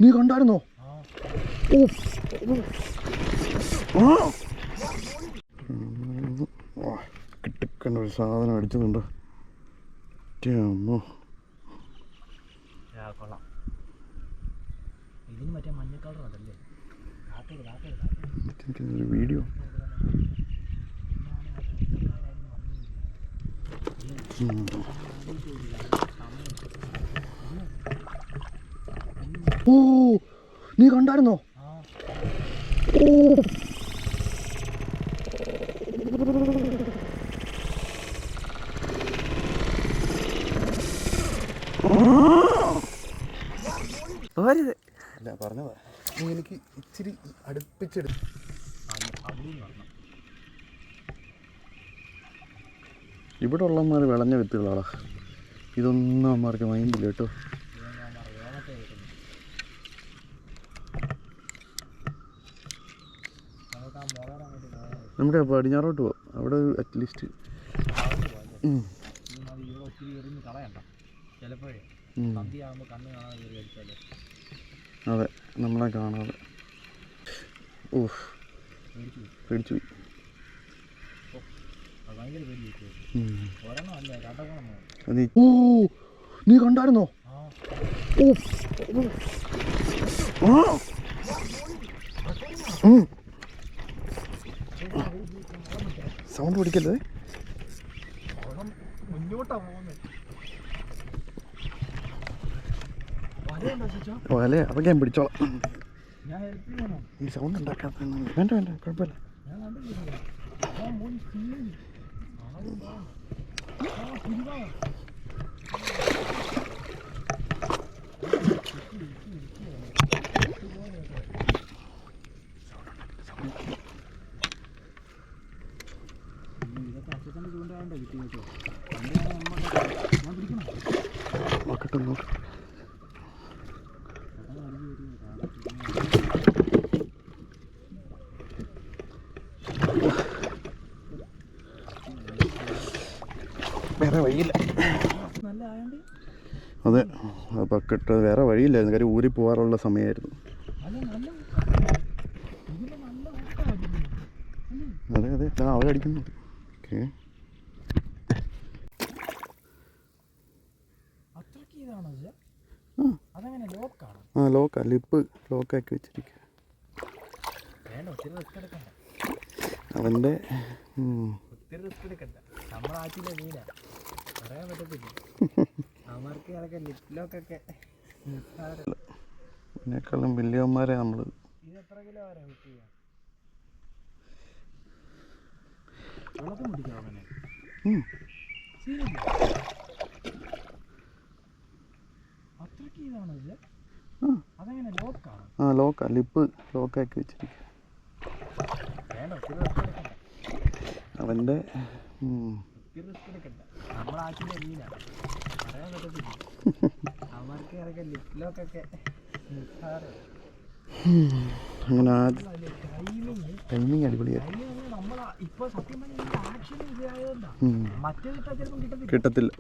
നീ കണ്ടായിരുന്നോ? കിട്ടക്കണ്ട ഒരു സാധനം അടിച്ചുന്നുണ്ടോ? വീഡിയോ ഓ നീ കണ്ടായിരുന്നോ? അല്ല പറഞ്ഞതാ, നീ എനിക്ക് ഇച്ചിരി അടുപ്പിച്ചെടുത്തു. ഇവിടെ ഉള്ളമാർ വിളഞ്ഞ വിത്തുകളാടാ, ഇതൊന്നും അമ്മമാർക്ക് മൈൻഡില്ല കേട്ടോ. നമുക്ക് പടിഞ്ഞാറോട്ട് പോവാം, അവിടെ അറ്റ്ലീസ്റ്റ് അതെ നമ്മളെ കാണാതെ. ഓ പേടിച്ചു പോയി. ഓ നീ കണ്ടായിരുന്നോ? സൗണ്ട് പിടിക്കല്ലേ? വല അതൊക്കെ ഞാൻ പിടിച്ചോളാം. ഈ സൗണ്ട് ഉണ്ടാക്കാൻ വേണ്ട വേണ്ട കുഴപ്പമില്ല. നോക്കട്ടെ നോക്കട്ടെ. വേറെ വഴിയില്ല. അതെ ബക്കറ്റ് വേറെ വഴിയില്ലായിരുന്നു, കാര്യം ഊരി പോകാറുള്ള സമയമായിരുന്നു. അതെ അതെ അവരടിക്കുന്നു. ഓക്കെ ആ ലോക്കാ, ലിപ്പ് ലോക്കാക്കി വെച്ചിരിക്കുക അവൻ്റെ. ഇതിനേക്കാളും വലിയവന്മാരെ നമ്മൾ ആ ലോക്കാ, ലിപ്പ് ലോക്കാക്കി വെച്ചിരിക്കുക അവൻ്റെ. അങ്ങനെ ടൈമിങ് അടിപൊളിയായി. കിട്ടത്തില്ല.